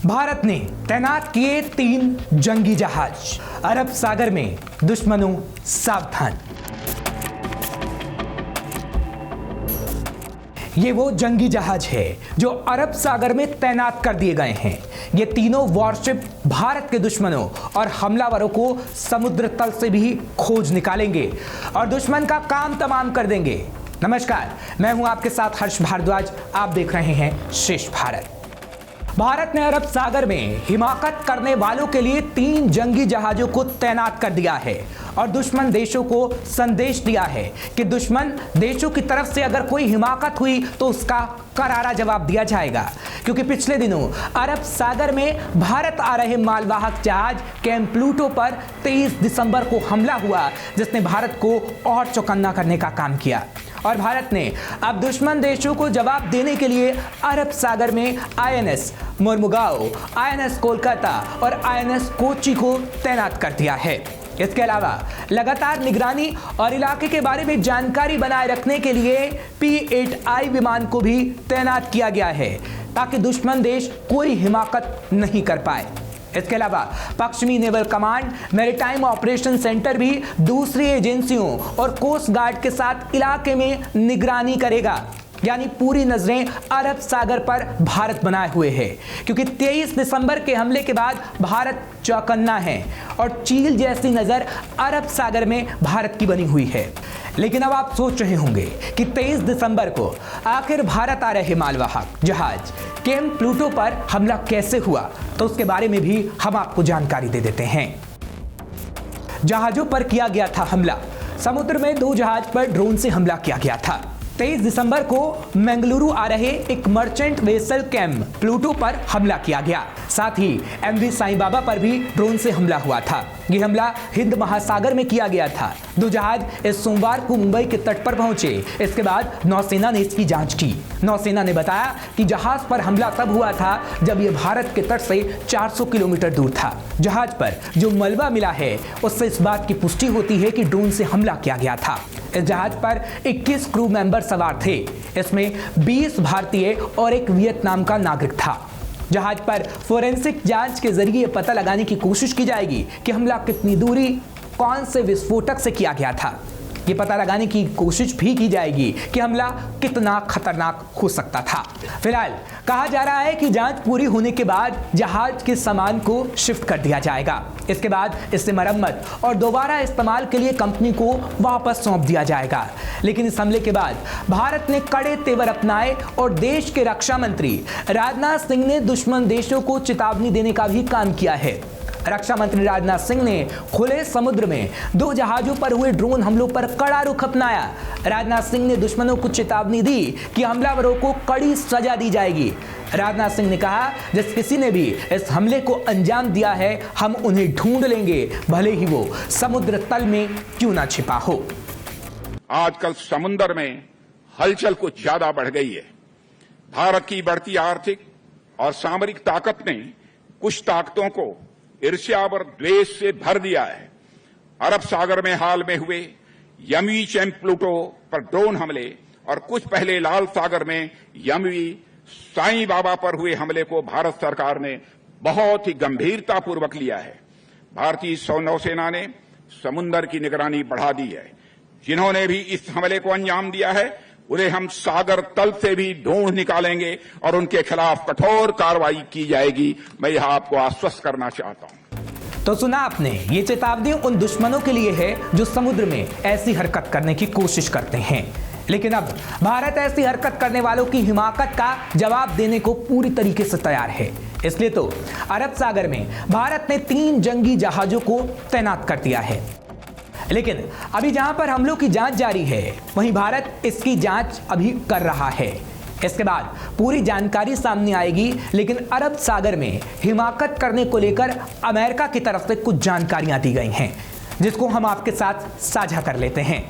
भारत ने तैनात किए 3 जंगी जहाज। अरब सागर में दुश्मनों सावधान। ये वो जंगी जहाज है जो अरब सागर में तैनात कर दिए गए हैं। ये तीनों वॉरशिप भारत के दुश्मनों और हमलावरों को समुद्र तल से भी खोज निकालेंगे और दुश्मन का काम तमाम कर देंगे। नमस्कार, मैं हूं आपके साथ हर्ष भारद्वाज। आप देख रहे हैं शेष भारत। भारत ने अरब सागर में हिमाकत करने वालों के लिए 3 जंगी जहाजों को तैनात कर दिया है और दुश्मन देशों को संदेश दिया है कि दुश्मन देशों की तरफ से अगर कोई हिमाकत हुई तो उसका करारा जवाब दिया जाएगा। क्योंकि पिछले दिनों अरब सागर में भारत आ रहे मालवाहक जहाज कैम प्लूटो पर 23 दिसंबर को हमला हुआ, जिसने भारत को और चौकन्ना करने का काम किया। और भारत ने अब दुश्मन देशों को जवाब देने के लिए अरब सागर में आईएनएस मुर्मुगाओ, आईएनएस कोलकाता और आईएनएस कोच्चि को तैनात कर दिया है। इसके अलावा लगातार निगरानी और इलाके के बारे में जानकारी बनाए रखने के लिए P-8I विमान को भी तैनात किया गया है ताकि दुश्मन देश कोई हिमाकत नहीं कर पाए। इसके अलावा पश्चिमी naval command maritime operation centre भी दूसरी एजेंसियों और कोस्ट गार्ड के साथ इलाके में निगरानी करेगा। यानी पूरी नजरें अरब सागर पर भारत बनाए हुए है, क्योंकि 23 दिसंबर के हमले के बाद भारत चौकन्ना है और चील जैसी नजर अरब सागर में भारत की बनी हुई है। लेकिन अब आप सोच रहे होंगे कि 23 दिसंबर को आखिर भारत आ रहे मालवाहक जहाज कैम प्लूटो पर हमला कैसे हुआ, तो उसके बारे में भी हम आपको जानकारी दे देते हैं। जहाजों पर किया गया था हमला। समुद्र में 2 जहाज पर ड्रोन से हमला किया गया था। 23 दिसंबर को मंगलुरु आ रहे एक मर्चेंट वेसल कैम प्लूटो पर हमला किया गया। साथ ही MV साईं बाबा पर भी ड्रोन से हमला हुआ था। यह हमला हिंद महासागर में किया गया था। 2 जहाज इस सोमवार को मुंबई के तट पर पहुंचे। इसके बाद नौसेना ने इसकी जांच की। नौसेना ने बताया कि जहाज पर हमला तब हुआ था जब यह भारत के तट से 400 किलोमीटर दूर था। जहाज पर जो मलबा मिला है उससे इस बात की पुष्टि होती है कि ड्रोन से हमला किया गया था। इस जहाज पर 21 क्रू मेंबर सवार थे। इसमें 20 भारतीय और एक वियतनाम का नागरिक था। जहाज पर फोरेंसिक जांच के जरिए पता लगाने की कोशिश की जाएगी कि हमला कितनी दूरी कौन से विस्फोटक से किया गया था। ये पता लगाने की कोशिश भी की जाएगी कि हमला कितना खतरनाक हो सकता था। फिलहाल कहा जा रहा है कि जांच पूरी होने के बाद जहाज के सामान को शिफ्ट कर दिया जाएगा। इसके बाद इससे मरम्मत और दोबारा इस्तेमाल के लिए कंपनी को वापस सौंप दिया जाएगा। लेकिन इस हमले के बाद भारत ने कड़े तेवर अपनाए और देश के रक्षा मंत्री राजनाथ सिंह ने दुश्मन देशों को चेतावनी देने का भी काम किया है। रक्षा मंत्री राजनाथ सिंह ने खुले समुद्र में 2 जहाजों पर हुए ड्रोन हमलों पर कड़ा रुख अपनाया। राजनाथ सिंह ने दुश्मनों को चेतावनी दी कि हमलावरों को कड़ी सजा दी जाएगी। राजनाथ सिंह ने कहा, जिस किसी ने भी इस हमले को अंजाम दिया है हम उन्हें ढूंढ लेंगे, भले ही वो समुद्र तल में क्यों ना छिपा हो। आजकल समुद्र में हलचल कुछ ज्यादा बढ़ गई है। भारत की बढ़ती आर्थिक और सामरिक ताकत ने कुछ ताकतों को ईर्ष्या और द्वेष से भर दिया है। अरब सागर में हाल में हुए MV कैम प्लूटो पर ड्रोन हमले और कुछ पहले लाल सागर में MV साईं बाबा पर हुए हमले को भारत सरकार ने बहुत ही गंभीरता पूर्वक लिया है। भारतीय नौसेना ने समुद्र की निगरानी बढ़ा दी है। जिन्होंने भी इस हमले को अंजाम दिया है उन्हें हम सागर तल से भी ढूंढ निकालेंगे और उनके खिलाफ कठोर कार्रवाई की जाएगी। मैं यह आपको आश्वस्त करना चाहता हूं। तो सुना आपने, ये चेतावनी उन दुश्मनों के लिए है जो समुद्र में ऐसी हरकत करने की कोशिश करते हैं। लेकिन अब भारत ऐसी हरकत करने वालों की हिमाकत का जवाब देने को पूरी तरीके से तैयार है। इसलिए तो अरब सागर में भारत ने 3 जंगी जहाजों को तैनात कर दिया है। लेकिन अभी जहां पर हमलों की जांच जारी है वहीं भारत इसकी जांच अभी कर रहा है। इसके बाद पूरी जानकारी सामने आएगी। लेकिन अरब सागर में हिमाकत करने को लेकर अमेरिका की तरफ से कुछ जानकारियां दी गई हैं, जिसको हम आपके साथ साझा कर लेते हैं।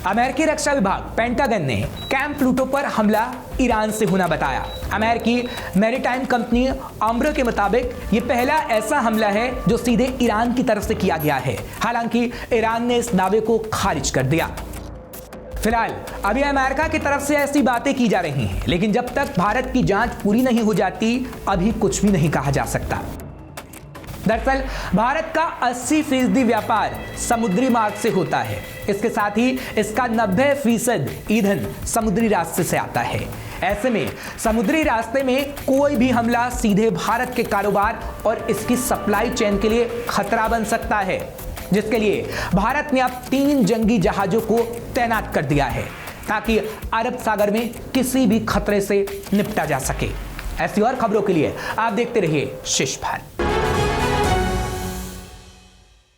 अमेरिकी रक्षा विभाग पेंटागन ने कैम प्लूटो पर हमला ईरान से होना बताया। अमेरिकी मैरीटाइम कंपनी आम्ब्रो के मुताबिक ये पहला ऐसा हमला है जो सीधे ईरान की तरफ से किया गया है। हालांकि ईरान ने इस दावे को खारिज कर दिया। फिलहाल अभी अमेरिका की तरफ से ऐसी बातें की जा रही हैं, लेकिन जब तक भारत की जांच पूरी नहीं हो जाती अभी कुछ भी नहीं कहा जा सकता। दरअसल भारत का 80% व्यापार समुद्री मार्ग से होता है। इसके साथ ही इसका 90% ईंधन समुद्री रास्ते से आता है। ऐसे में समुद्री रास्ते में कोई भी हमला सीधे भारत के कारोबार और इसकी सप्लाई चेन के लिए खतरा बन सकता है, जिसके लिए भारत ने अब 3 जंगी जहाजों को तैनात कर दिया है ताकि अरब सागर में किसी भी खतरे से निपटा जा सके। ऐसी और खबरों के लिए आप देखते रहिए शीर्ष भारत।